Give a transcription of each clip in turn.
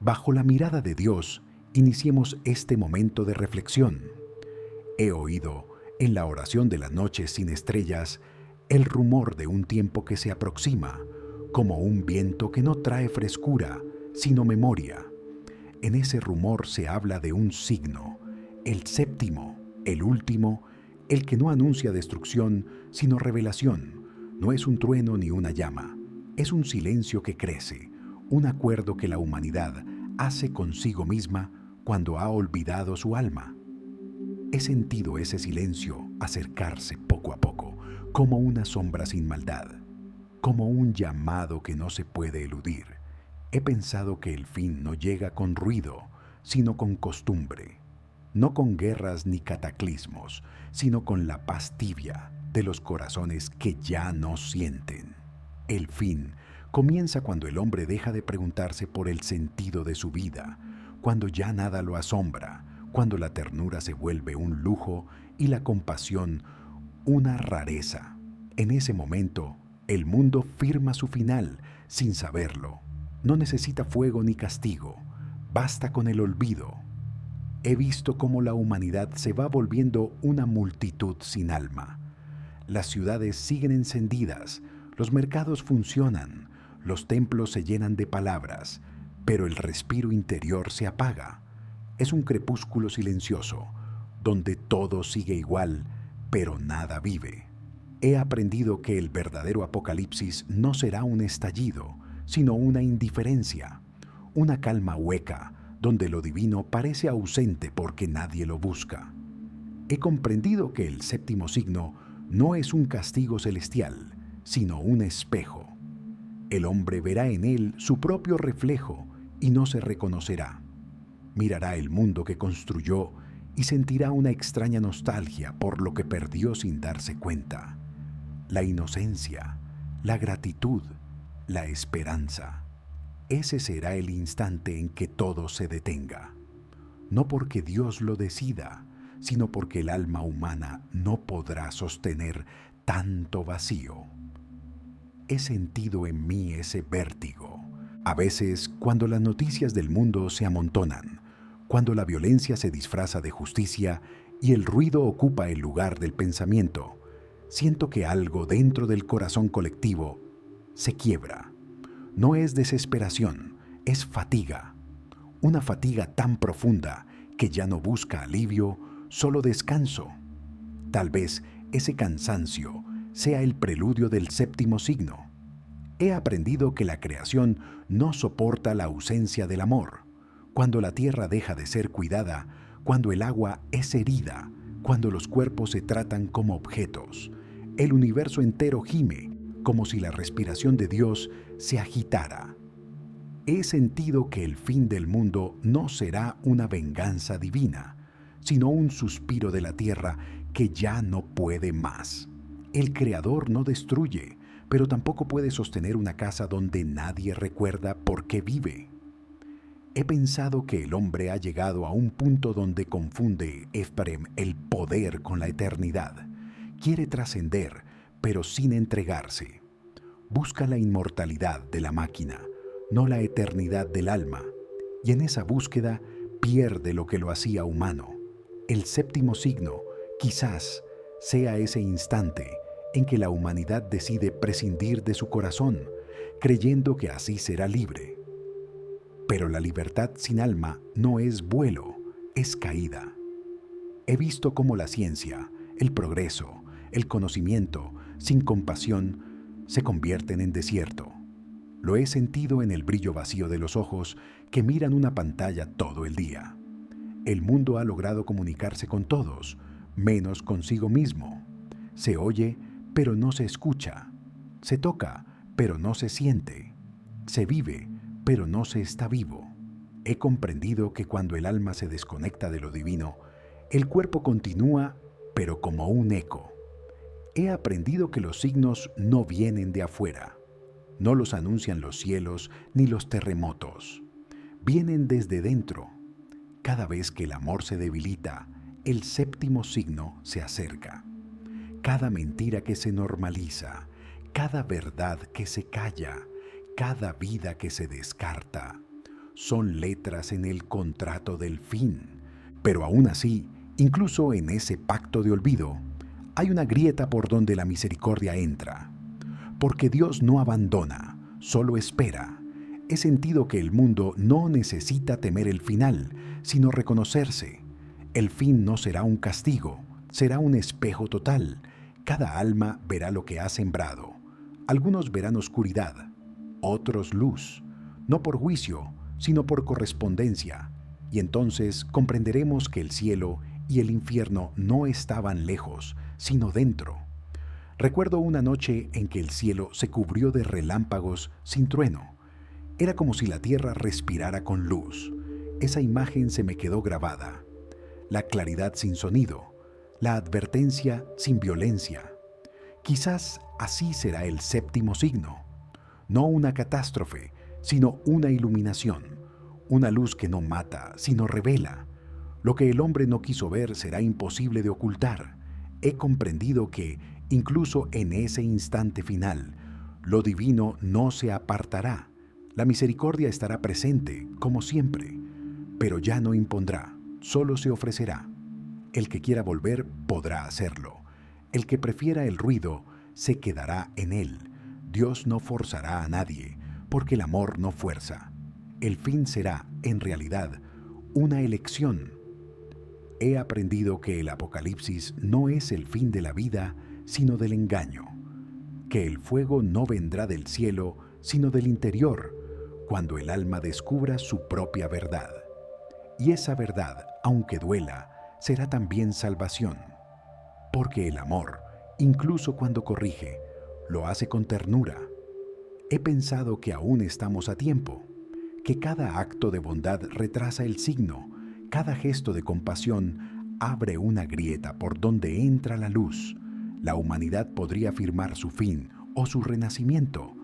Bajo la mirada de Dios, iniciemos este momento de reflexión. He oído, en la oración de la noche sin estrellas, el rumor de un tiempo que se aproxima, como un viento que no trae frescura, sino memoria. En ese rumor se habla de un signo, el séptimo, el último, el que no anuncia destrucción, sino revelación. No es un trueno ni una llama, es un silencio que crece, un acuerdo que la humanidad hace consigo misma cuando ha olvidado su alma. He sentido ese silencio acercarse poco a poco, como una sombra sin maldad, como un llamado que no se puede eludir. He pensado que el fin no llega con ruido, sino con costumbre, no con guerras ni cataclismos, sino con la paz tibia de los corazones que ya no sienten. El fin comienza cuando el hombre deja de preguntarse por el sentido de su vida, cuando ya nada lo asombra, cuando la ternura se vuelve un lujo y la compasión una rareza. En ese momento, el mundo firma su final sin saberlo. No necesita fuego ni castigo, basta con el olvido. He visto cómo la humanidad se va volviendo una multitud sin alma. Las ciudades siguen encendidas, los mercados funcionan, los templos se llenan de palabras, pero el respiro interior se apaga. Es un crepúsculo silencioso, donde todo sigue igual, pero nada vive. He aprendido que el verdadero apocalipsis no será un estallido, sino una indiferencia, una calma hueca, donde lo divino parece ausente porque nadie lo busca. He comprendido que el séptimo signo no es un castigo celestial, sino un espejo. El hombre verá en él su propio reflejo y no se reconocerá. Mirará el mundo que construyó y sentirá una extraña nostalgia por lo que perdió sin darse cuenta. La inocencia, la gratitud, la esperanza. Ese será el instante en que todo se detenga. No porque Dios lo decida, sino porque el alma humana no podrá sostener tanto vacío. He sentido en mí ese vértigo. A veces, cuando las noticias del mundo se amontonan, cuando la violencia se disfraza de justicia y el ruido ocupa el lugar del pensamiento, siento que algo dentro del corazón colectivo se quiebra. No es desesperación, es fatiga. Una fatiga tan profunda que ya no busca alivio, solo descanso. Tal vez ese cansancio sea el preludio del séptimo signo. He aprendido que la creación no soporta la ausencia del amor. Cuando la tierra deja de ser cuidada, cuando el agua es herida, cuando los cuerpos se tratan como objetos, el universo entero gime, como si la respiración de Dios se agitara. He sentido que el fin del mundo no será una venganza divina, sino un suspiro de la tierra que ya no puede más. El Creador no destruye, pero tampoco puede sostener una casa donde nadie recuerda por qué vive. He pensado que el hombre ha llegado a un punto donde confunde, Efrem, el poder con la eternidad. Quiere trascender, pero sin entregarse. Busca la inmortalidad de la máquina, no la eternidad del alma, y en esa búsqueda pierde lo que lo hacía humano. El séptimo signo, quizás, sea ese instante en que la humanidad decide prescindir de su corazón, creyendo que así será libre. Pero la libertad sin alma no es vuelo, es caída. He visto cómo la ciencia, el progreso, el conocimiento, sin compasión, se convierten en desierto. Lo he sentido en el brillo vacío de los ojos que miran una pantalla todo el día. El mundo ha logrado comunicarse con todos, menos consigo mismo. Se oye, pero no se escucha. Se toca, pero no se siente. Se vive, pero no se está vivo. He comprendido que cuando el alma se desconecta de lo divino, el cuerpo continúa, pero como un eco. He aprendido que los signos no vienen de afuera. No los anuncian los cielos ni los terremotos. Vienen desde dentro. Cada vez que el amor se debilita, el séptimo signo se acerca. Cada mentira que se normaliza, cada verdad que se calla, cada vida que se descarta, son letras en el contrato del fin. Pero aún así, incluso en ese pacto de olvido, hay una grieta por donde la misericordia entra. Porque Dios no abandona, solo espera. He sentido que el mundo no necesita temer el final, sino reconocerse. El fin no será un castigo, será un espejo total. Cada alma verá lo que ha sembrado. Algunos verán oscuridad, otros luz, no por juicio, sino por correspondencia. Y entonces comprenderemos que el cielo y el infierno no estaban lejos, sino dentro. Recuerdo una noche en que el cielo se cubrió de relámpagos sin trueno. Era como si la tierra respirara con luz. Esa imagen se me quedó grabada. La claridad sin sonido, la advertencia sin violencia. Quizás así será el séptimo signo. No una catástrofe, sino una iluminación. Una luz que no mata, sino revela. Lo que el hombre no quiso ver será imposible de ocultar. He comprendido que, incluso en ese instante final, lo divino no se apartará. La misericordia estará presente, como siempre, pero ya no impondrá, solo se ofrecerá. El que quiera volver podrá hacerlo. El que prefiera el ruido se quedará en él. Dios no forzará a nadie, porque el amor no fuerza. El fin será, en realidad, una elección. He aprendido que el Apocalipsis no es el fin de la vida, sino del engaño. Que el fuego no vendrá del cielo, sino del interior, cuando el alma descubra su propia verdad. Y esa verdad, aunque duela, será también salvación. Porque el amor, incluso cuando corrige, lo hace con ternura. He pensado que aún estamos a tiempo, que cada acto de bondad retrasa el signo, cada gesto de compasión abre una grieta por donde entra la luz. La humanidad podría firmar su fin o su renacimiento.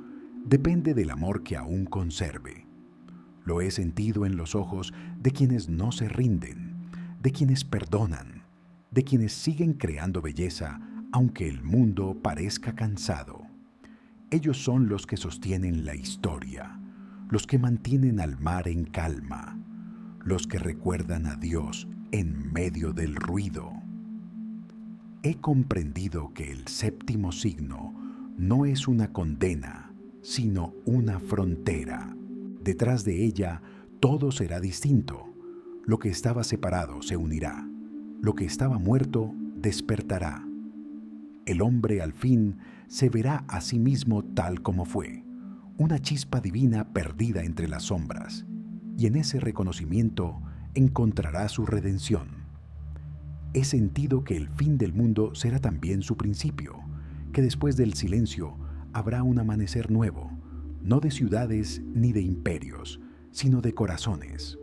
Depende del amor que aún conserve. Lo he sentido en los ojos de quienes no se rinden, de quienes perdonan, de quienes siguen creando belleza aunque el mundo parezca cansado. Ellos son los que sostienen la historia, los que mantienen al mar en calma, los que recuerdan a Dios en medio del ruido. He comprendido que el séptimo signo no es una condena, sino una frontera. Detrás de ella todo será distinto. Lo que estaba separado se unirá. Lo que estaba muerto despertará. El hombre al fin se verá a sí mismo tal como fue, una chispa divina perdida entre las sombras, y en ese reconocimiento encontrará su redención. He sentido que el fin del mundo será también su principio, que después del silencio habrá un amanecer nuevo, no de ciudades ni de imperios, sino de corazones.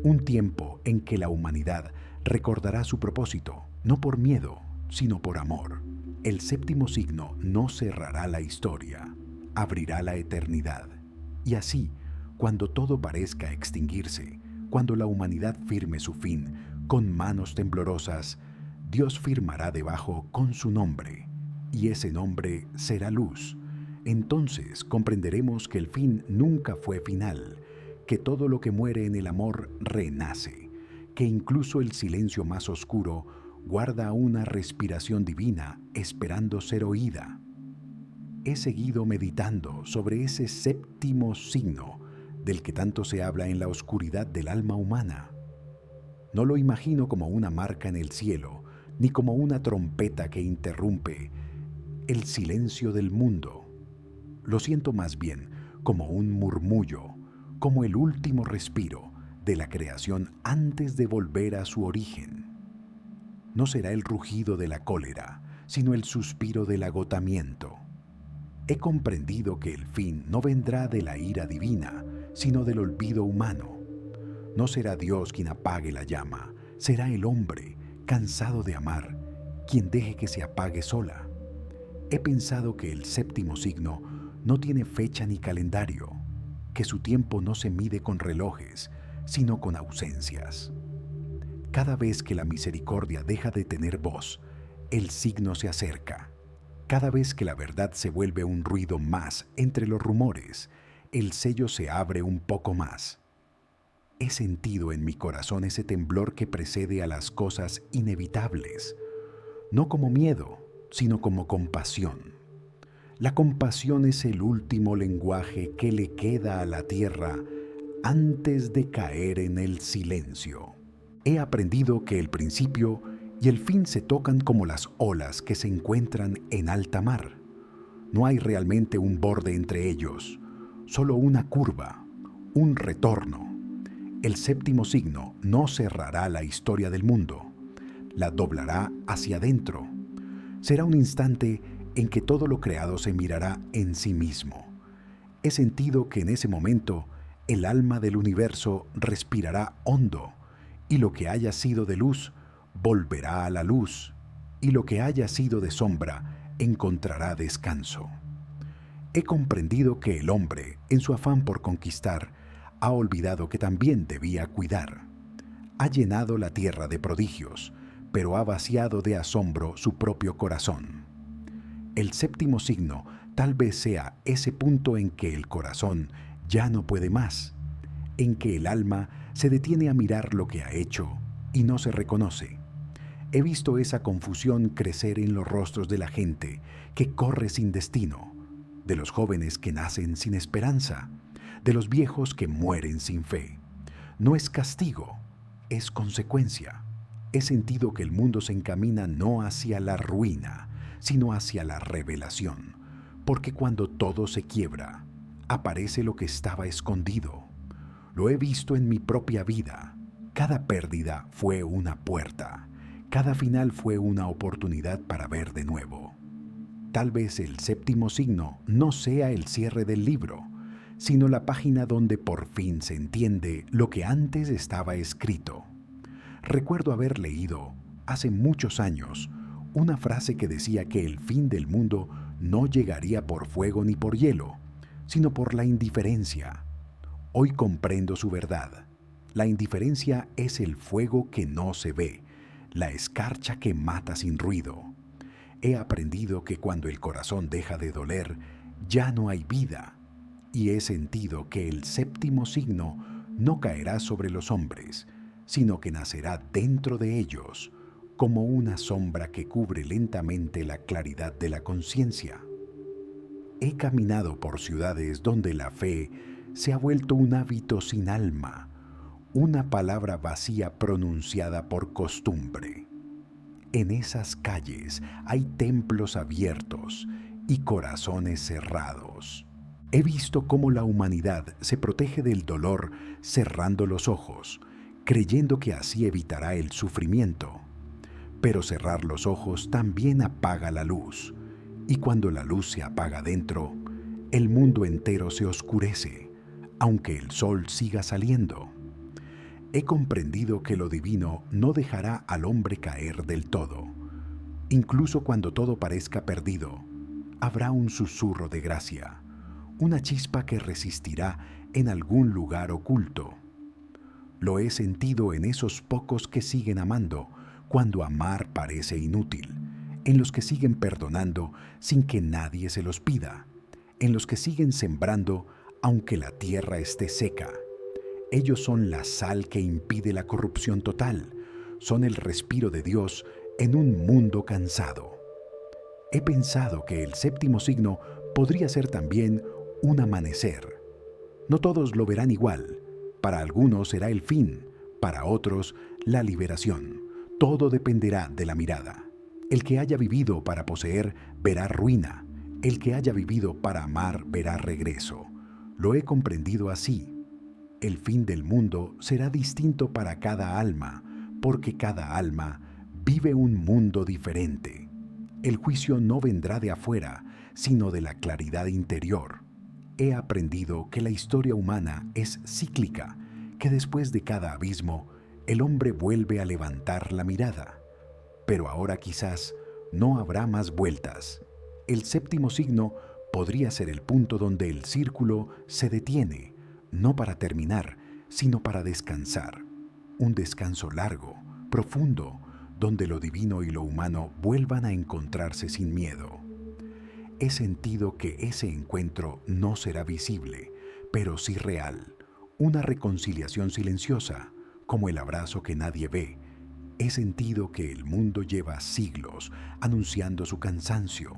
Un tiempo en que la humanidad recordará su propósito, no por miedo, sino por amor. El séptimo signo no cerrará la historia, abrirá la eternidad. Y así, cuando todo parezca extinguirse, cuando la humanidad firme su fin con manos temblorosas, Dios firmará debajo con su nombre, y ese nombre será luz. Entonces comprenderemos que el fin nunca fue final, que todo lo que muere en el amor renace, que incluso el silencio más oscuro guarda una respiración divina esperando ser oída. He seguido meditando sobre ese séptimo signo del que tanto se habla en la oscuridad del alma humana. No lo imagino como una marca en el cielo, ni como una trompeta que interrumpe el silencio del mundo. Lo siento más bien como un murmullo, como el último respiro de la creación antes de volver a su origen. No será el rugido de la cólera, sino el suspiro del agotamiento. He comprendido que el fin no vendrá de la ira divina, sino del olvido humano. No será Dios quien apague la llama, será el hombre, cansado de amar, quien deje que se apague sola. He pensado que el séptimo signo no tiene fecha ni calendario, que su tiempo no se mide con relojes, sino con ausencias. Cada vez que la misericordia deja de tener voz, el signo se acerca. Cada vez que la verdad se vuelve un ruido más entre los rumores, el sello se abre un poco más. He sentido en mi corazón ese temblor que precede a las cosas inevitables, no como miedo, sino como compasión. La compasión es el último lenguaje que le queda a la tierra antes de caer en el silencio. He aprendido que el principio y el fin se tocan como las olas que se encuentran en alta mar. No hay realmente un borde entre ellos, solo una curva, un retorno. El séptimo signo no cerrará la historia del mundo, la doblará hacia adentro. Será un instante en que todo lo creado se mirará en sí mismo. He sentido que en ese momento el alma del universo respirará hondo, y lo que haya sido de luz volverá a la luz, y lo que haya sido de sombra encontrará descanso. He comprendido que el hombre, en su afán por conquistar, ha olvidado que también debía cuidar. Ha llenado la tierra de prodigios, pero ha vaciado de asombro su propio corazón. El séptimo signo tal vez sea ese punto en que el corazón ya no puede más, en que el alma se detiene a mirar lo que ha hecho y no se reconoce. He visto esa confusión crecer en los rostros de la gente que corre sin destino, de los jóvenes que nacen sin esperanza, de los viejos que mueren sin fe. No es castigo, es consecuencia. He sentido que el mundo se encamina no hacia la ruina, sino hacia la revelación, porque cuando todo se quiebra, aparece lo que estaba escondido. Lo he visto en mi propia vida. Cada pérdida fue una puerta, cada final fue una oportunidad para ver de nuevo. Tal vez el séptimo signo no sea el cierre del libro, sino la página donde por fin se entiende lo que antes estaba escrito. Recuerdo haber leído, hace muchos años, una frase que decía que el fin del mundo no llegaría por fuego ni por hielo, sino por la indiferencia. Hoy comprendo su verdad. La indiferencia es el fuego que no se ve, la escarcha que mata sin ruido. He aprendido que cuando el corazón deja de doler, ya no hay vida, y he sentido que el séptimo signo no caerá sobre los hombres, sino que nacerá dentro de ellos, como una sombra que cubre lentamente la claridad de la conciencia. He caminado por ciudades donde la fe se ha vuelto un hábito sin alma, una palabra vacía pronunciada por costumbre. En esas calles hay templos abiertos y corazones cerrados. He visto cómo la humanidad se protege del dolor cerrando los ojos, creyendo que así evitará el sufrimiento. Pero cerrar los ojos también apaga la luz, y cuando la luz se apaga dentro, el mundo entero se oscurece, aunque el sol siga saliendo. He comprendido que lo divino no dejará al hombre caer del todo. Incluso cuando todo parezca perdido, habrá un susurro de gracia, una chispa que resistirá en algún lugar oculto. Lo he sentido en esos pocos que siguen amando cuando amar parece inútil, en los que siguen perdonando sin que nadie se los pida, en los que siguen sembrando aunque la tierra esté seca. Ellos son la sal que impide la corrupción total, son el respiro de Dios en un mundo cansado. He pensado que el séptimo signo podría ser también un amanecer. No todos lo verán igual. Para algunos será el fin, para otros la liberación. Todo dependerá de la mirada. El que haya vivido para poseer verá ruina. El que haya vivido para amar verá regreso. Lo he comprendido así. El fin del mundo será distinto para cada alma, porque cada alma vive un mundo diferente. El juicio no vendrá de afuera, sino de la claridad interior. He aprendido que la historia humana es cíclica, que después de cada abismo, el hombre vuelve a levantar la mirada. Pero ahora quizás no habrá más vueltas. El séptimo signo podría ser el punto donde el círculo se detiene, no para terminar, sino para descansar. Un descanso largo, profundo, donde lo divino y lo humano vuelvan a encontrarse sin miedo. He sentido que ese encuentro no será visible, pero sí real, una reconciliación silenciosa, como el abrazo que nadie ve. He sentido que el mundo lleva siglos anunciando su cansancio,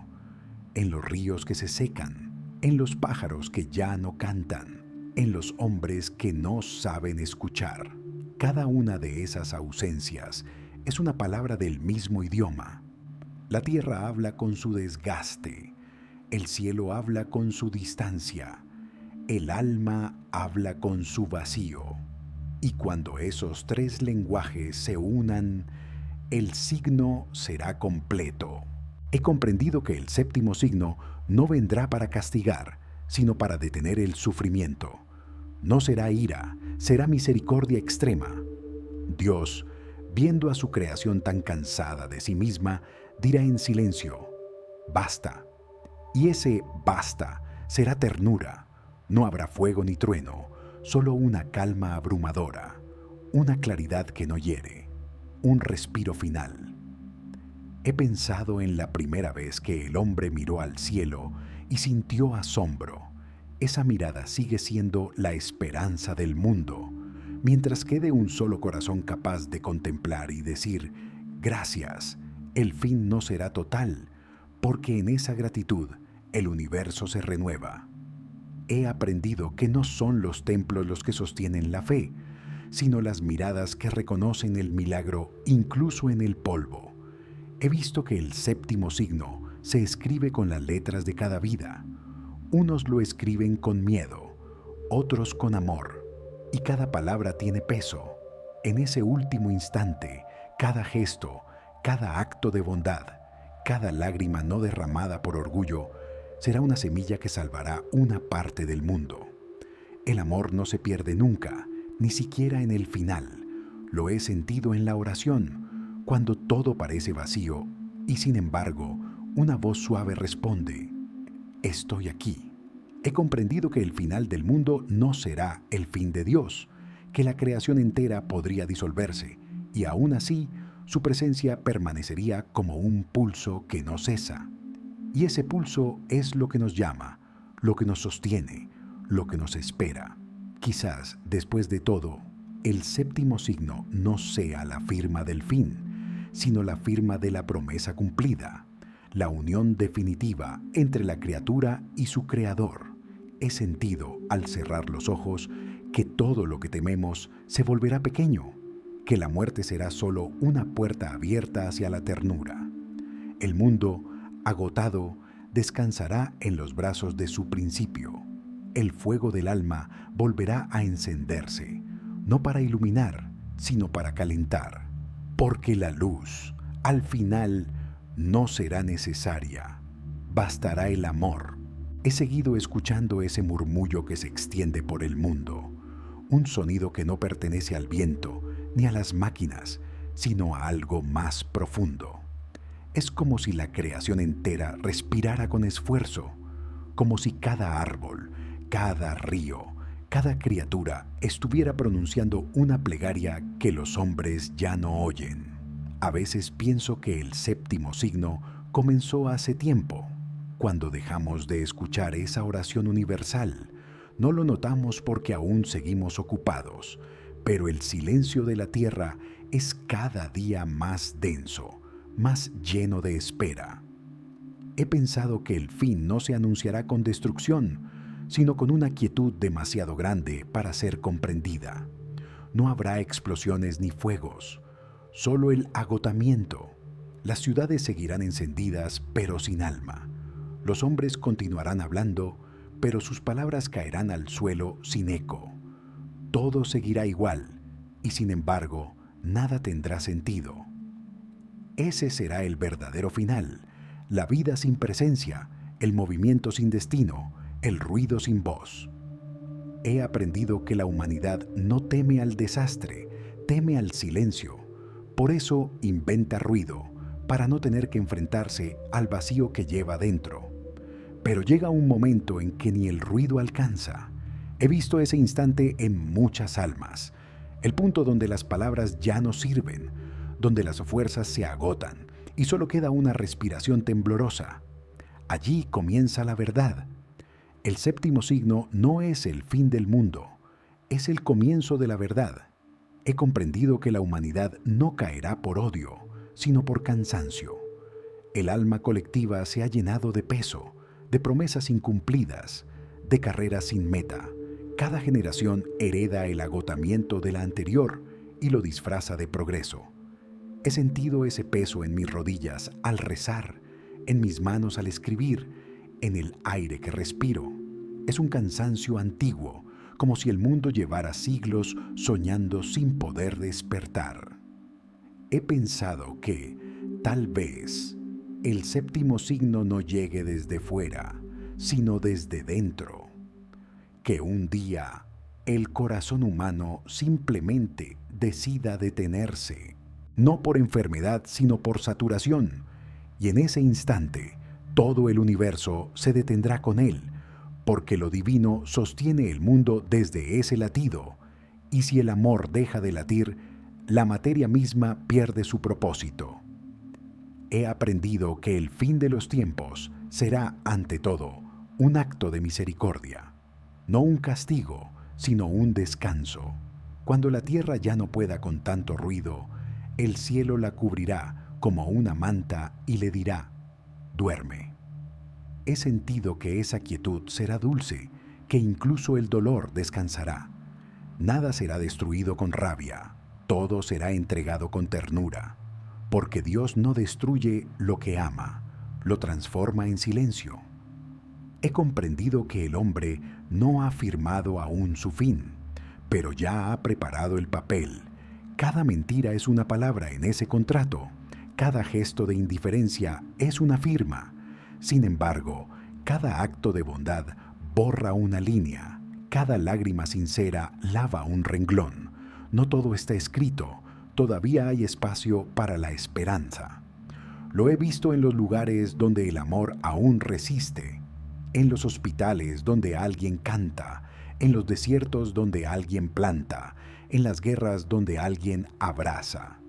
en los ríos que se secan, en los pájaros que ya no cantan, en los hombres que no saben escuchar. Cada una de esas ausencias es una palabra del mismo idioma. La tierra habla con su desgaste, el cielo habla con su distancia, el alma habla con su vacío. Y cuando esos tres lenguajes se unan, el signo será completo. He comprendido que el séptimo signo no vendrá para castigar, sino para detener el sufrimiento. No será ira, será misericordia extrema. Dios, viendo a su creación tan cansada de sí misma, dirá en silencio, basta. Y ese basta será ternura. No habrá fuego ni trueno, solo una calma abrumadora, una claridad que no hiere, un respiro final. He pensado en la primera vez que el hombre miró al cielo y sintió asombro. Esa mirada sigue siendo la esperanza del mundo, mientras quede un solo corazón capaz de contemplar y decir, gracias, el fin no será total, porque en esa gratitud el universo se renueva. He aprendido que no son los templos los que sostienen la fe, sino las miradas que reconocen el milagro incluso en el polvo. He visto que el séptimo signo se escribe con las letras de cada vida. Unos lo escriben con miedo, otros con amor, y cada palabra tiene peso. En ese último instante, cada gesto, cada acto de bondad, cada lágrima no derramada por orgullo, será una semilla que salvará una parte del mundo. El amor no se pierde nunca, ni siquiera en el final. Lo he sentido en la oración, cuando todo parece vacío, y sin embargo, una voz suave responde, estoy aquí. He comprendido que el final del mundo no será el fin de Dios, que la creación entera podría disolverse, y aún así, su presencia permanecería como un pulso que no cesa. Y ese pulso es lo que nos llama, lo que nos sostiene, lo que nos espera. Quizás, después de todo, el séptimo signo no sea la firma del fin, sino la firma de la promesa cumplida, la unión definitiva entre la criatura y su creador. He sentido, al cerrar los ojos, que todo lo que tememos se volverá pequeño, que la muerte será solo una puerta abierta hacia la ternura. El mundo, agotado, descansará en los brazos de su principio. El fuego del alma volverá a encenderse, no para iluminar, sino para calentar. Porque la luz, al final, no será necesaria. Bastará el amor. He seguido escuchando ese murmullo que se extiende por el mundo, un sonido que no pertenece al viento ni a las máquinas, sino a algo más profundo. Es como si la creación entera respirara con esfuerzo, como si cada árbol, cada río, cada criatura estuviera pronunciando una plegaria que los hombres ya no oyen. A veces pienso que el séptimo signo comenzó hace tiempo. Cuando dejamos de escuchar esa oración universal, no lo notamos porque aún seguimos ocupados, pero el silencio de la tierra es cada día más denso, más lleno de espera. He pensado que el fin no se anunciará con destrucción, sino con una quietud demasiado grande para ser comprendida. No habrá explosiones ni fuegos, solo el agotamiento. Las ciudades seguirán encendidas, pero sin alma. Los hombres continuarán hablando, pero sus palabras caerán al suelo sin eco. Todo seguirá igual, y sin embargo, nada tendrá sentido. Ese será el verdadero final, la vida sin presencia, el movimiento sin destino, el ruido sin voz. He aprendido que la humanidad no teme al desastre, teme al silencio. Por eso inventa ruido, para no tener que enfrentarse al vacío que lleva dentro. Pero llega un momento en que ni el ruido alcanza. He visto ese instante en muchas almas, el punto donde las palabras ya no sirven, donde las fuerzas se agotan y solo queda una respiración temblorosa. Allí comienza la verdad. El séptimo signo no es el fin del mundo, Es el comienzo de la verdad. He comprendido que la humanidad no caerá por odio, sino por cansancio. El alma colectiva se ha llenado de peso, de promesas incumplidas, de carreras sin meta. Cada generación hereda el agotamiento de la anterior y lo disfraza de progreso. He sentido ese peso en mis rodillas al rezar, en mis manos al escribir, en el aire que respiro. Es un cansancio antiguo, como si el mundo llevara siglos soñando sin poder despertar. He pensado que, tal vez, el séptimo signo no llegue desde fuera, sino desde dentro. Que un día el corazón humano simplemente decida detenerse, no por enfermedad, sino por saturación, y en ese instante todo el universo se detendrá con él, porque lo divino sostiene el mundo desde ese latido, y si el amor deja de latir, la materia misma pierde su propósito. He aprendido que el fin de los tiempos será, ante todo, un acto de misericordia, no un castigo, sino un descanso. Cuando la tierra ya no pueda con tanto ruido, el cielo la cubrirá como una manta y le dirá: duerme. He sentido que esa quietud será dulce, que incluso el dolor descansará. Nada será destruido con rabia, todo será entregado con ternura, porque Dios no destruye lo que ama, lo transforma en silencio. He comprendido que el hombre no ha firmado aún su fin, pero ya ha preparado el papel. Cada mentira es una palabra en ese contrato, cada gesto de indiferencia es una firma. Sin embargo, cada acto de bondad borra una línea, cada lágrima sincera lava un renglón. No todo está escrito, todavía hay espacio para la esperanza. Lo he visto en los lugares donde el amor aún resiste, en los hospitales donde alguien canta, en los desiertos donde alguien planta, en las guerras donde alguien abraza.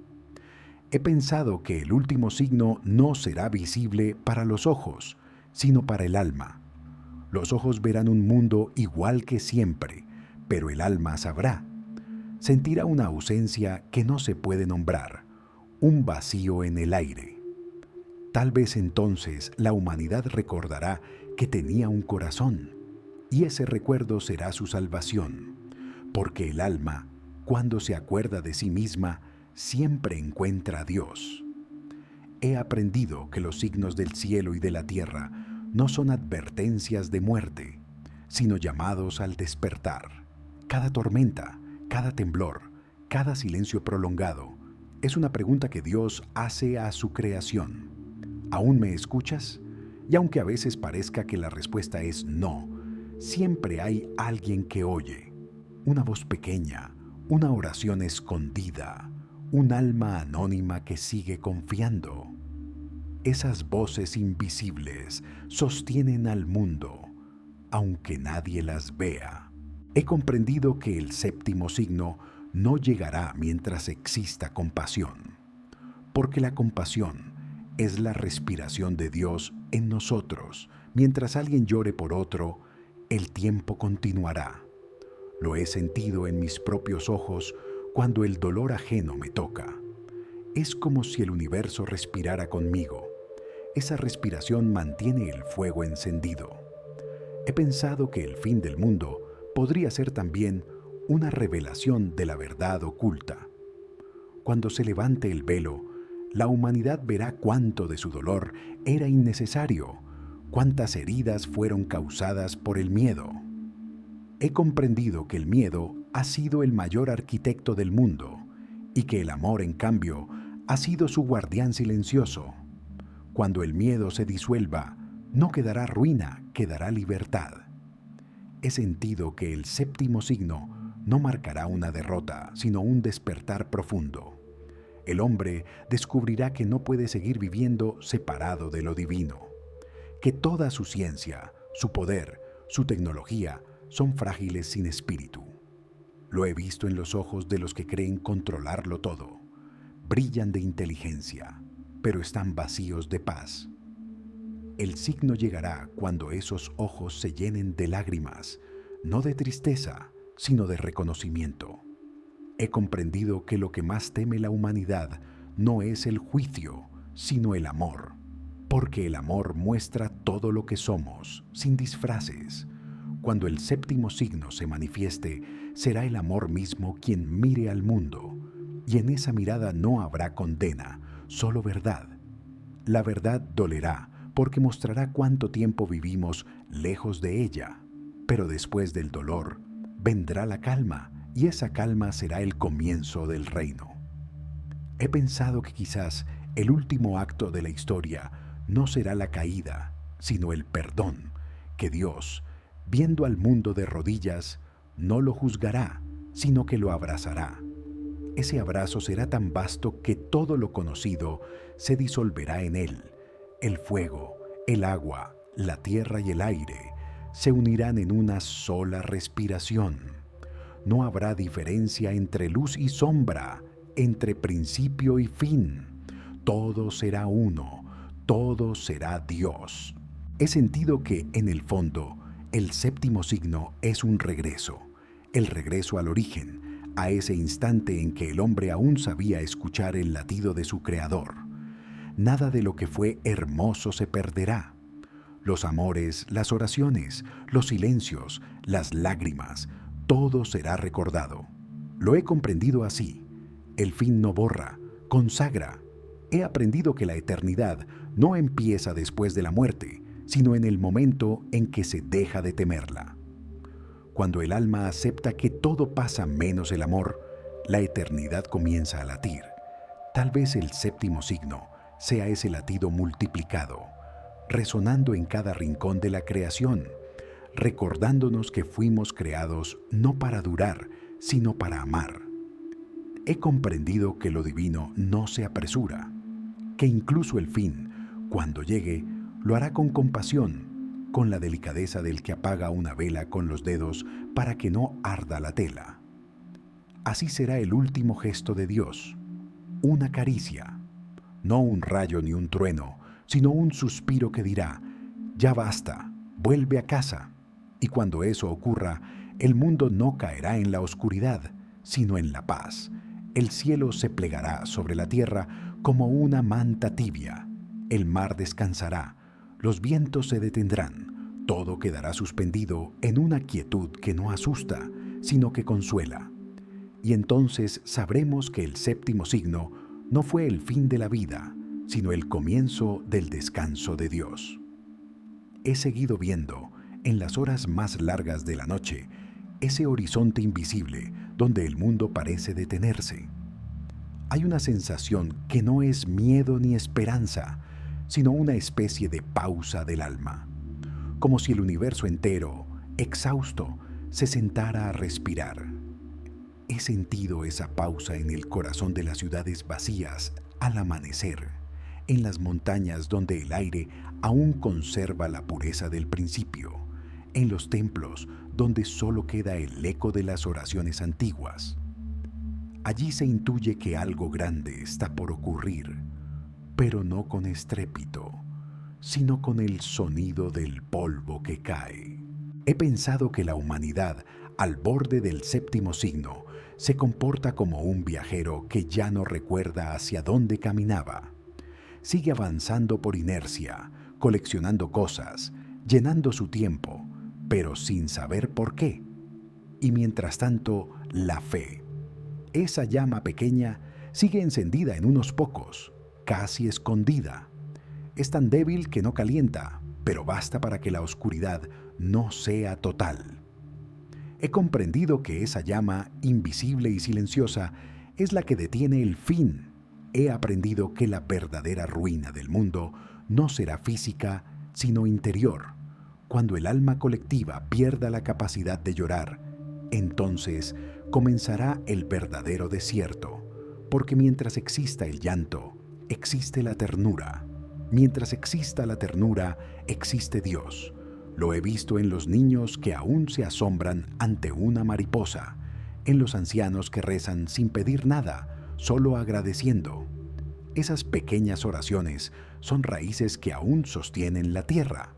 He pensado que el último signo no será visible para los ojos, sino para el alma. Los ojos verán un mundo igual que siempre, pero el alma sabrá. Sentirá una ausencia que no se puede nombrar, un vacío en el aire. Tal vez entonces la humanidad recordará que tenía un corazón, y ese recuerdo será su salvación, porque el alma, cuando se acuerda de sí misma, siempre encuentra a Dios. He aprendido que los signos del cielo y de la tierra no son advertencias de muerte, sino llamados al despertar. Cada tormenta, cada temblor, cada silencio prolongado, es una pregunta que Dios hace a su creación. ¿Aún me escuchas? Y aunque a veces parezca que la respuesta es no, siempre hay alguien que oye, una voz pequeña, una oración escondida, un alma anónima que sigue confiando. Esas voces invisibles sostienen al mundo, aunque nadie las vea. He comprendido que el séptimo signo no llegará mientras exista compasión, porque la compasión es la respiración de Dios en nosotros. Mientras alguien llore por otro, el tiempo continuará. Lo he sentido en mis propios ojos cuando el dolor ajeno me toca. Es como si el universo respirara conmigo. Esa respiración mantiene el fuego encendido. He pensado que el fin del mundo podría ser también una revelación de la verdad oculta. Cuando se levante el velo, la humanidad verá cuánto de su dolor era innecesario, cuántas heridas fueron causadas por el miedo. He comprendido que el miedo ha sido el mayor arquitecto del mundo y que el amor, en cambio, ha sido su guardián silencioso. Cuando el miedo se disuelva, no quedará ruina, quedará libertad. He sentido que el séptimo signo no marcará una derrota, sino un despertar profundo. El hombre descubrirá que no puede seguir viviendo separado de lo divino, que toda su ciencia, su poder, su tecnología son frágiles sin espíritu. Lo he visto en los ojos de los que creen controlarlo todo. Brillan de inteligencia, pero están vacíos de paz. El signo llegará cuando esos ojos se llenen de lágrimas, no de tristeza, sino de reconocimiento. He comprendido que lo que más teme la humanidad no es el juicio, sino el amor, porque el amor muestra todo lo que somos, sin disfraces. Cuando el séptimo signo se manifieste, será el amor mismo quien mire al mundo, y en esa mirada no habrá condena, solo verdad. La verdad dolerá, porque mostrará cuánto tiempo vivimos lejos de ella, pero después del dolor vendrá la calma, y esa calma será el comienzo del reino. He pensado que quizás el último acto de la historia no será la caída, sino el perdón, que Dios, viendo al mundo de rodillas, no lo juzgará, sino que lo abrazará. Ese abrazo será tan vasto que todo lo conocido se disolverá en él. El fuego, el agua, la tierra y el aire se unirán en una sola respiración. No habrá diferencia entre luz y sombra, entre principio y fin. Todo será uno, todo será Dios. He sentido que, en el fondo, el séptimo signo es un regreso, el regreso al origen, a ese instante en que el hombre aún sabía escuchar el latido de su Creador. Nada de lo que fue hermoso se perderá. Los amores, las oraciones, los silencios, las lágrimas, todo será recordado. Lo he comprendido así. El fin no borra, consagra. He aprendido que la eternidad no empieza después de la muerte, sino en el momento en que se deja de temerla. Cuando el alma acepta que todo pasa menos el amor, la eternidad comienza a latir. Tal vez el séptimo signo sea ese latido multiplicado, resonando en cada rincón de la creación, recordándonos que fuimos creados no para durar, sino para amar. He comprendido que lo divino no se apresura, que incluso el fin, cuando llegue, lo hará con compasión, con la delicadeza del que apaga una vela con los dedos para que no arda la tela. Así será el último gesto de Dios, una caricia, no un rayo ni un trueno, sino un suspiro que dirá, ya basta, vuelve a casa. Y cuando eso ocurra, el mundo no caerá en la oscuridad, sino en la paz. El cielo se plegará sobre la tierra como una manta tibia. El mar descansará, los vientos se detendrán, todo quedará suspendido en una quietud que no asusta, sino que consuela. Y entonces sabremos que el séptimo signo no fue el fin de la vida, sino el comienzo del descanso de Dios. He seguido viendo, en las horas más largas de la noche, ese horizonte invisible donde el mundo parece detenerse. Hay una sensación que no es miedo ni esperanza, sino una especie de pausa del alma, como si el universo entero, exhausto, se sentara a respirar. He sentido esa pausa en el corazón de las ciudades vacías al amanecer, en las montañas donde el aire aún conserva la pureza del principio, en los templos donde solo queda el eco de las oraciones antiguas. Allí se intuye que algo grande está por ocurrir, pero no con estrépito, sino con el sonido del polvo que cae. He pensado que la humanidad, al borde del séptimo signo, se comporta como un viajero que ya no recuerda hacia dónde caminaba. Sigue avanzando por inercia, coleccionando cosas, llenando su tiempo, pero sin saber por qué. Y mientras tanto, la fe, esa llama pequeña, sigue encendida en unos pocos, casi escondida. Es tan débil que no calienta, pero basta para que la oscuridad no sea total. He comprendido que esa llama, invisible y silenciosa, es la que detiene el fin. He aprendido que la verdadera ruina del mundo no será física, sino interior. Cuando el alma colectiva pierda la capacidad de llorar, entonces comenzará el verdadero desierto, porque mientras exista el llanto, existe la ternura. Mientras exista la ternura, existe Dios. Lo he visto en los niños que aún se asombran ante una mariposa, en los ancianos que rezan sin pedir nada, solo agradeciendo. Esas pequeñas oraciones son raíces que aún sostienen la tierra.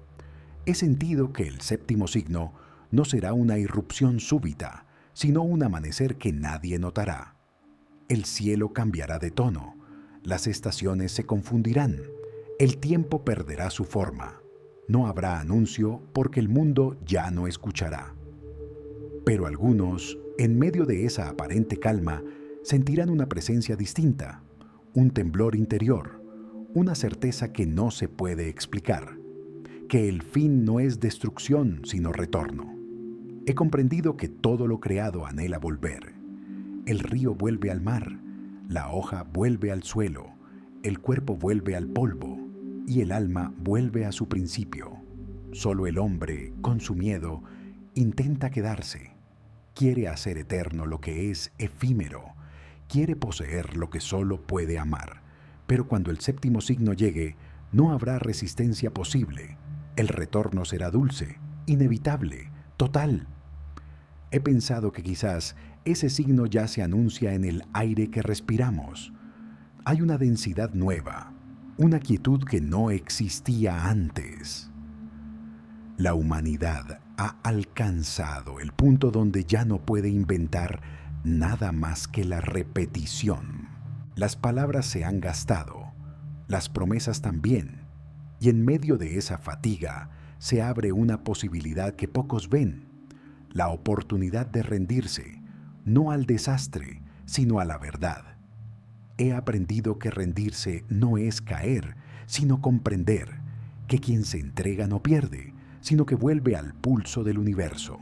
He sentido que el séptimo signo no será una irrupción súbita, sino un amanecer que nadie notará. El cielo cambiará de tono, las estaciones se confundirán, el tiempo perderá su forma. No habrá anuncio porque el mundo ya no escuchará. Pero algunos, en medio de esa aparente calma, sentirán una presencia distinta, un temblor interior, una certeza que no se puede explicar, que el fin no es destrucción sino retorno. He comprendido que todo lo creado anhela volver. El río vuelve al mar, la hoja vuelve al suelo, el cuerpo vuelve al polvo y el alma vuelve a su principio. Solo el hombre, con su miedo, intenta quedarse. Quiere hacer eterno lo que es efímero. Quiere poseer lo que solo puede amar. Pero cuando el séptimo signo llegue, no habrá resistencia posible. El retorno será dulce, inevitable, total. He pensado que quizás ese signo ya se anuncia en el aire que respiramos. Hay una densidad nueva, una quietud que no existía antes. La humanidad ha alcanzado el punto donde ya no puede inventar nada más que la repetición. Las palabras se han gastado, las promesas también, y en medio de esa fatiga se abre una posibilidad que pocos ven, la oportunidad de rendirse, no al desastre, sino a la verdad. He aprendido que rendirse no es caer, sino comprender que quien se entrega no pierde, sino que vuelve al pulso del universo.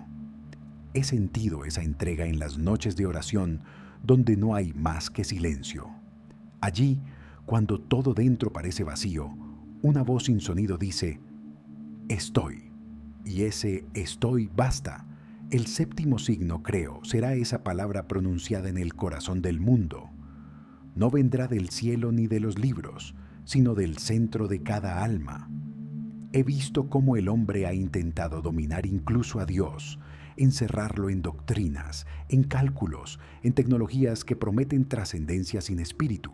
He sentido esa entrega en las noches de oración donde no hay más que silencio. Allí, cuando todo dentro parece vacío, una voz sin sonido dice, estoy. Y ese estoy basta. El séptimo signo, creo, será esa palabra pronunciada en el corazón del mundo. No vendrá del cielo ni de los libros, sino del centro de cada alma. He visto cómo el hombre ha intentado dominar incluso a Dios, encerrarlo en doctrinas, en cálculos, en tecnologías que prometen trascendencia sin espíritu.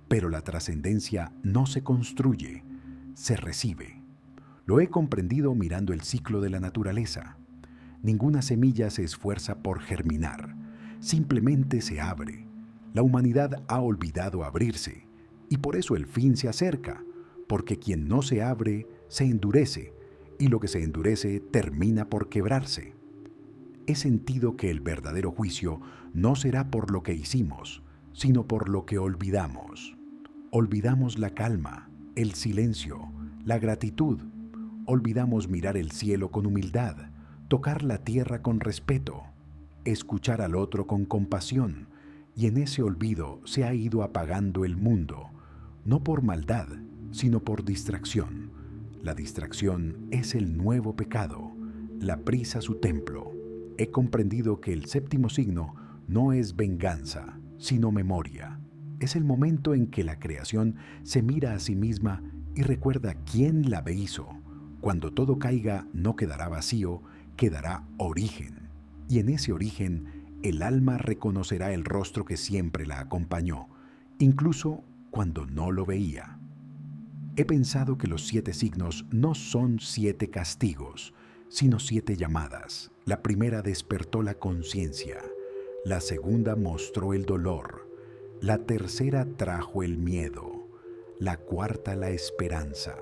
Pero la trascendencia no se construye, se recibe. Lo he comprendido mirando el ciclo de la naturaleza. Ninguna semilla se esfuerza por germinar, simplemente se abre. La humanidad ha olvidado abrirse, y por eso el fin se acerca, porque quien no se abre, se endurece, y lo que se endurece termina por quebrarse. He sentido que el verdadero juicio no será por lo que hicimos, sino por lo que olvidamos. Olvidamos la calma, el silencio, la gratitud. Olvidamos mirar el cielo con humildad, tocar la tierra con respeto, escuchar al otro con compasión, y en ese olvido se ha ido apagando el mundo, no por maldad, sino por distracción. La distracción es el nuevo pecado, la prisa su templo. He comprendido que el séptimo signo no es venganza, sino memoria. Es el momento en que la creación se mira a sí misma y recuerda quién la hizo. Cuando todo caiga, no quedará vacío, quedará origen. Y en ese origen, el alma reconocerá el rostro que siempre la acompañó, incluso cuando no lo veía. He pensado que los 7 signos no son 7 castigos, sino 7 llamadas. La primera despertó la conciencia, la segunda mostró el dolor, la tercera trajo el miedo, la cuarta la esperanza,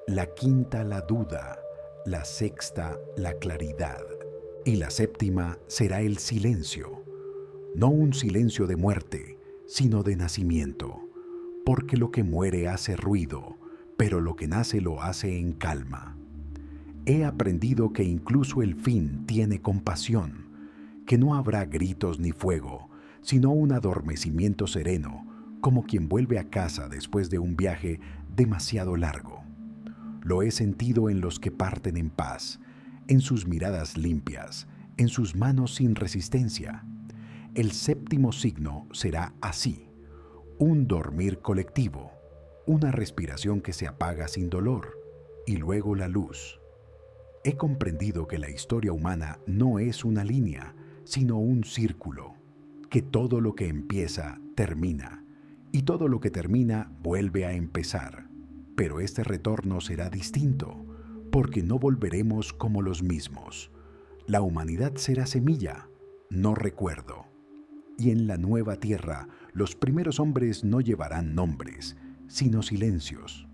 la quinta la duda, la sexta la claridad y la séptima será el silencio. No un silencio de muerte, sino de nacimiento, porque lo que muere hace ruido, pero lo que nace lo hace en calma. He aprendido que incluso el fin tiene compasión, que no habrá gritos ni fuego, sino un adormecimiento sereno, como quien vuelve a casa después de un viaje demasiado largo. Lo he sentido en los que parten en paz, en sus miradas limpias, en sus manos sin resistencia. El séptimo signo será así, un dormir colectivo, una respiración que se apaga sin dolor, y luego la luz. He comprendido que la historia humana no es una línea, sino un círculo, que todo lo que empieza, termina, y todo lo que termina vuelve a empezar. Pero este retorno será distinto, porque no volveremos como los mismos. La humanidad será semilla, no recuerdo. Y en la nueva tierra, los primeros hombres no llevarán nombres, sino silencios.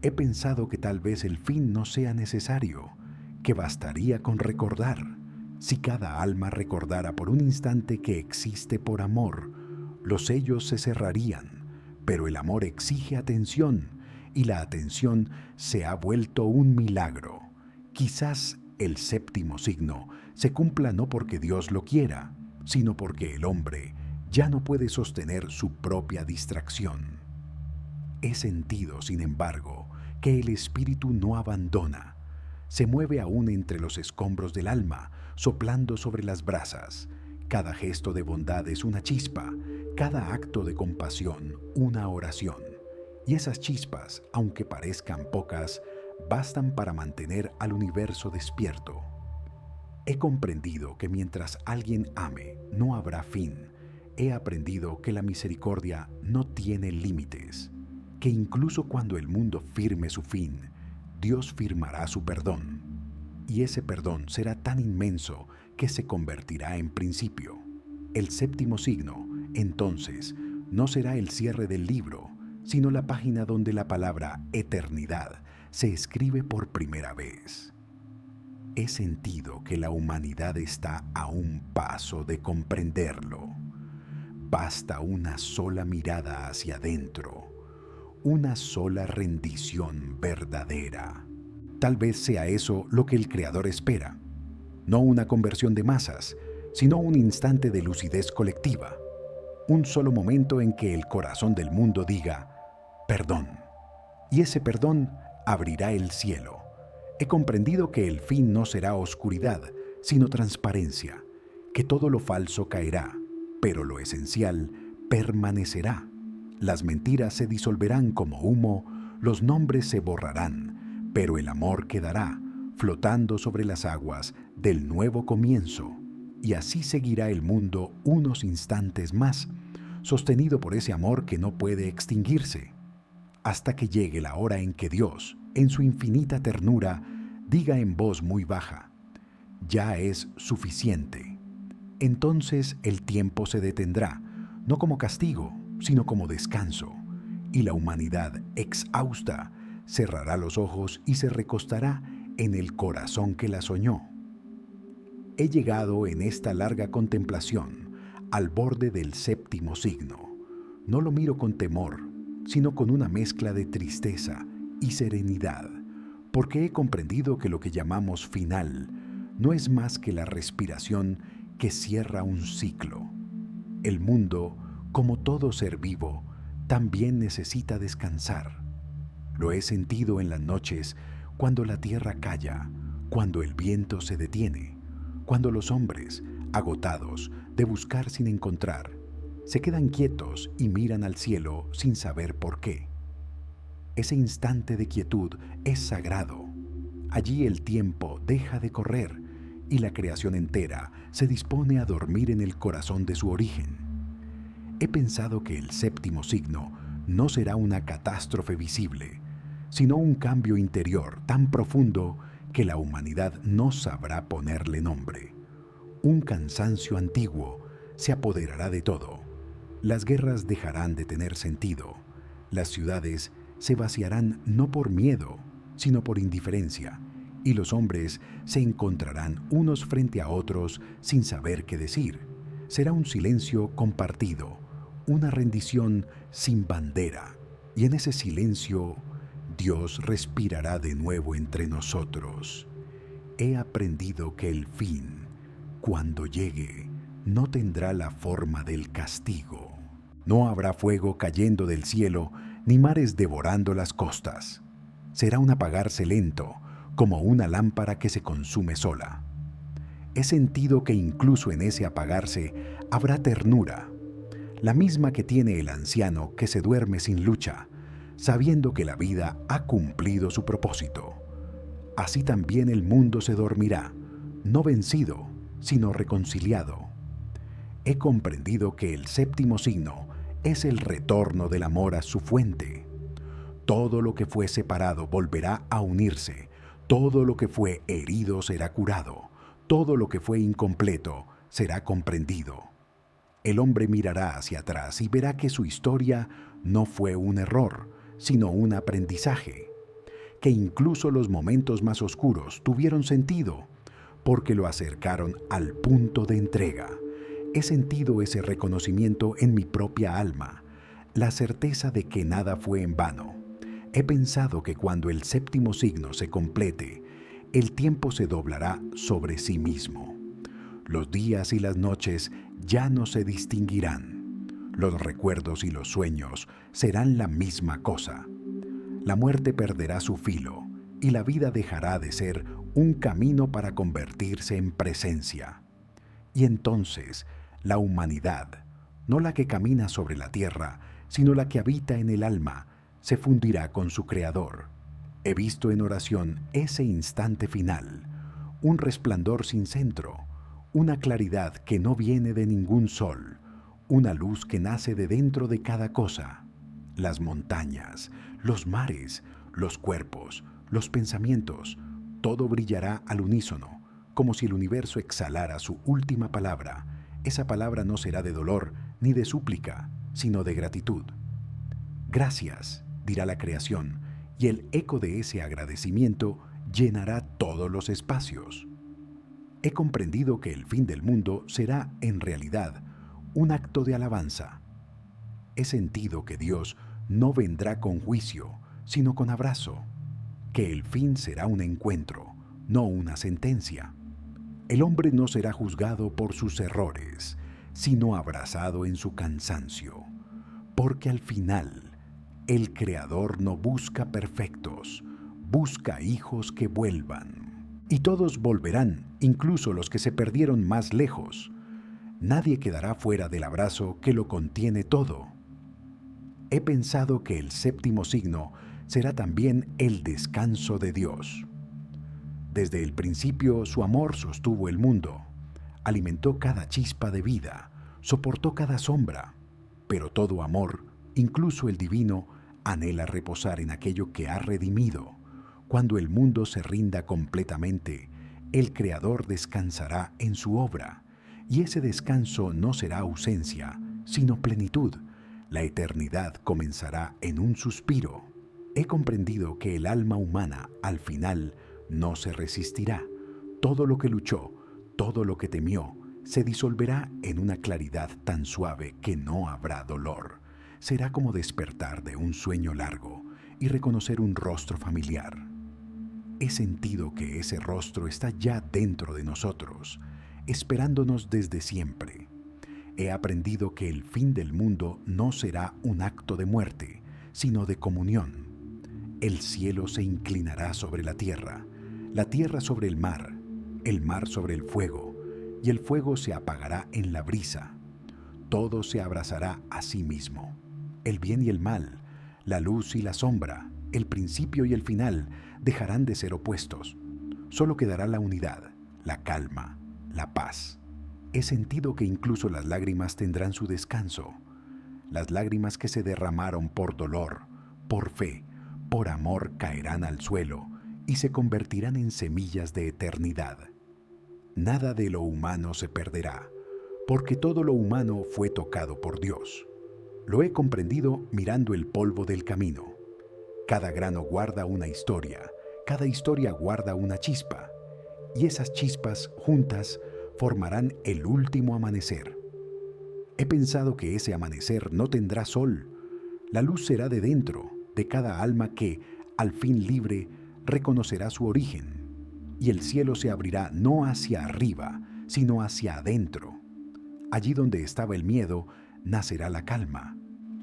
He pensado que tal vez el fin no sea necesario, que bastaría con recordar. Si cada alma recordara por un instante que existe por amor, los sellos se cerrarían, pero el amor exige atención, y la atención se ha vuelto un milagro. Quizás el séptimo signo se cumpla no porque Dios lo quiera, sino porque el hombre ya no puede sostener su propia distracción. He sentido, sin embargo, que el espíritu no abandona. Se mueve aún entre los escombros del alma, soplando sobre las brasas. Cada gesto de bondad es una chispa, cada acto de compasión una oración. Y esas chispas, aunque parezcan pocas, bastan para mantener al universo despierto. He comprendido que mientras alguien ame, no habrá fin. He aprendido que la misericordia no tiene límites, que incluso cuando el mundo firme su fin, Dios firmará su perdón. Y ese perdón será tan inmenso que se convertirá en principio. El séptimo signo, entonces, no será el cierre del libro, sino la página donde la palabra eternidad se escribe por primera vez. He sentido que la humanidad está a un paso de comprenderlo. Basta una sola mirada hacia adentro, una sola rendición verdadera. Tal vez sea eso lo que el Creador espera. No una conversión de masas, sino un instante de lucidez colectiva. Un solo momento en que el corazón del mundo diga, perdón. Y ese perdón abrirá el cielo. He comprendido que el fin no será oscuridad, sino transparencia, que todo lo falso caerá, pero lo esencial permanecerá. Las mentiras se disolverán como humo, los nombres se borrarán, pero el amor quedará, flotando sobre las aguas del nuevo comienzo. Y así seguirá el mundo unos instantes más, sostenido por ese amor que no puede extinguirse, hasta que llegue la hora en que Dios, en su infinita ternura, diga en voz muy baja, ya es suficiente. Entonces el tiempo se detendrá, no como castigo, sino como descanso, y la humanidad exhausta cerrará los ojos y se recostará en el corazón que la soñó. He llegado en esta larga contemplación al borde del séptimo signo. No lo miro con temor, sino con una mezcla de tristeza y serenidad, porque he comprendido que lo que llamamos final no es más que la respiración que cierra un ciclo. El mundo, como todo ser vivo, también necesita descansar. Lo he sentido en las noches cuando la tierra calla, cuando el viento se detiene, cuando los hombres, agotados de buscar sin encontrar, se quedan quietos y miran al cielo sin saber por qué. Ese instante de quietud es sagrado. Allí el tiempo deja de correr y la creación entera se dispone a dormir en el corazón de su origen. He pensado que el séptimo signo no será una catástrofe visible, sino un cambio interior tan profundo que la humanidad no sabrá ponerle nombre. Un cansancio antiguo se apoderará de todo. Las guerras dejarán de tener sentido. Las ciudades se vaciarán no por miedo, sino por indiferencia, y los hombres se encontrarán unos frente a otros sin saber qué decir. Será un silencio compartido, una rendición sin bandera, y en ese silencio Dios respirará de nuevo entre nosotros. He aprendido que el fin, cuando llegue, no tendrá la forma del castigo. No habrá fuego cayendo del cielo, ni mares devorando las costas. Será un apagarse lento, como una lámpara que se consume sola. He sentido que incluso en ese apagarse habrá ternura, la misma que tiene el anciano que se duerme sin lucha, sabiendo que la vida ha cumplido su propósito. Así también el mundo se dormirá, no vencido, sino reconciliado. He comprendido que el séptimo signo es el retorno del amor a su fuente. Todo lo que fue separado volverá a unirse, todo lo que fue herido será curado, todo lo que fue incompleto será comprendido. El hombre mirará hacia atrás y verá que su historia no fue un error, sino un aprendizaje, que incluso los momentos más oscuros tuvieron sentido, porque lo acercaron al punto de entrega. He sentido ese reconocimiento en mi propia alma, la certeza de que nada fue en vano. He pensado que cuando el séptimo signo se complete, el tiempo se doblará sobre sí mismo. Los días y las noches ya no se distinguirán. Los recuerdos y los sueños serán la misma cosa. La muerte perderá su filo y la vida dejará de ser un camino para convertirse en presencia. Y entonces, la humanidad, no la que camina sobre la tierra, sino la que habita en el alma, se fundirá con su Creador. He visto en oración ese instante final, un resplandor sin centro, una claridad que no viene de ningún sol, una luz que nace de dentro de cada cosa. Las montañas, los mares, los cuerpos, los pensamientos, todo brillará al unísono, como si el universo exhalara su última palabra. Esa palabra no será de dolor ni de súplica, sino de gratitud. Gracias, dirá la creación, y el eco de ese agradecimiento llenará todos los espacios. He comprendido que el fin del mundo será, en realidad, un acto de alabanza. He sentido que Dios no vendrá con juicio, sino con abrazo, que el fin será un encuentro, no una sentencia. El hombre no será juzgado por sus errores, sino abrazado en su cansancio, porque al final, el Creador no busca perfectos, busca hijos que vuelvan. Y todos volverán, incluso los que se perdieron más lejos. Nadie quedará fuera del abrazo que lo contiene todo. He pensado que el séptimo signo será también el descanso de Dios. Desde el principio su amor sostuvo el mundo, alimentó cada chispa de vida, soportó cada sombra, pero todo amor, incluso el divino, anhela reposar en aquello que ha redimido. Cuando el mundo se rinda completamente, el Creador descansará en su obra, y ese descanso no será ausencia, sino plenitud. La eternidad comenzará en un suspiro. He comprendido que el alma humana, al final, no se resistirá. Todo lo que luchó, todo lo que temió, se disolverá en una claridad tan suave que no habrá dolor. Será como despertar de un sueño largo y reconocer un rostro familiar. He sentido que ese rostro está ya dentro de nosotros, esperándonos desde siempre. He aprendido que el fin del mundo no será un acto de muerte, sino de comunión. El cielo se inclinará sobre la tierra sobre el mar sobre el fuego, y el fuego se apagará en la brisa. Todo se abrazará a sí mismo. El bien y el mal, la luz y la sombra, el principio y el final dejarán de ser opuestos. Solo quedará la unidad, la calma, la paz. He sentido que incluso las lágrimas tendrán su descanso. Las lágrimas que se derramaron por dolor, por fe, por amor caerán al suelo y se convertirán en semillas de eternidad. Nada de lo humano se perderá, porque todo lo humano fue tocado por Dios. Lo he comprendido mirando el polvo del camino. Cada grano guarda una historia, cada historia guarda una chispa, y esas chispas juntas formarán el último amanecer. He pensado que ese amanecer no tendrá sol. La luz será de dentro, de cada alma que, al fin libre, reconocerá su origen, y el cielo se abrirá no hacia arriba, sino hacia adentro. Allí donde estaba el miedo, nacerá la calma.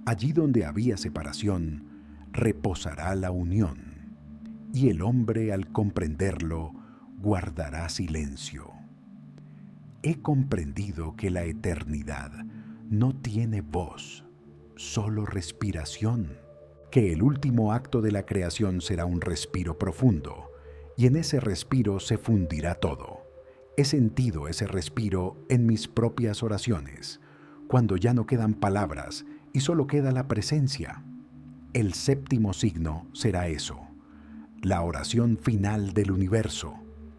Allí donde había separación, reposará la unión. Y el hombre, al comprenderlo, guardará silencio. He comprendido que la eternidad no tiene voz, solo respiración, que el último acto de la creación será un respiro profundo, y en ese respiro se fundirá todo. He sentido ese respiro en mis propias oraciones, cuando ya no quedan palabras y solo queda la presencia. El séptimo signo será eso, la oración final del universo.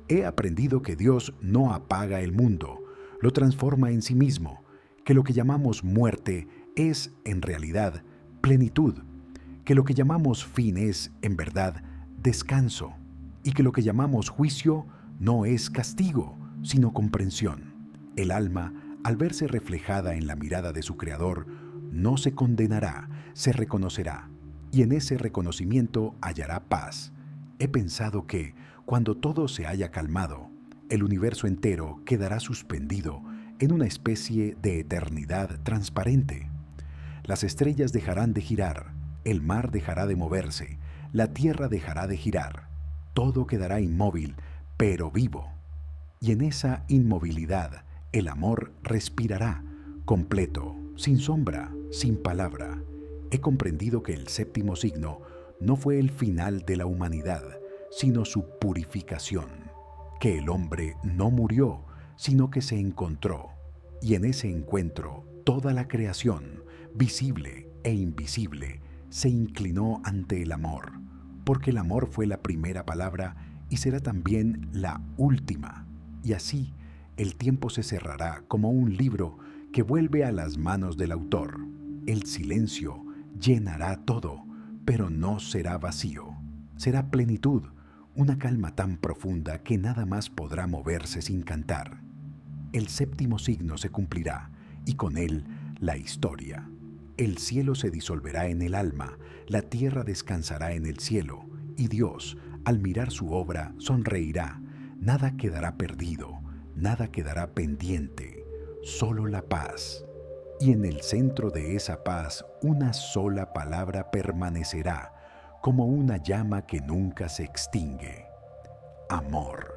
He aprendido que Dios no apaga el mundo, lo transforma en sí mismo, que lo que llamamos muerte es, en realidad, plenitud, que lo que llamamos fin es, en verdad, descanso, y que lo que llamamos juicio no es castigo, sino comprensión. El alma, al verse reflejada en la mirada de su Creador, no se condenará, se reconocerá, y en ese reconocimiento hallará paz. He pensado que, cuando todo se haya calmado, el universo entero quedará suspendido en una especie de eternidad transparente. Las estrellas dejarán de girar, el mar dejará de moverse, la tierra dejará de girar, todo quedará inmóvil, pero vivo. Y en esa inmovilidad, el amor respirará, completo, sin sombra, sin palabra. He comprendido que el séptimo signo no fue el final de la humanidad, sino su purificación, que el hombre no murió, sino que se encontró, y en ese encuentro toda la creación, visible e invisible, se inclinó ante el amor, porque el amor fue la primera palabra y será también la última, y así el tiempo se cerrará como un libro que vuelve a las manos del autor. El silencio llenará todo, pero no será vacío, será plenitud, una calma tan profunda que nada más podrá moverse sin cantar. El séptimo signo se cumplirá, y con él la historia. El cielo se disolverá en el alma, la tierra descansará en el cielo, y Dios, al mirar su obra, sonreirá. Nada quedará perdido, nada quedará pendiente, solo la paz. Y en el centro de esa paz, una sola palabra permanecerá, como una llama que nunca se extingue: amor.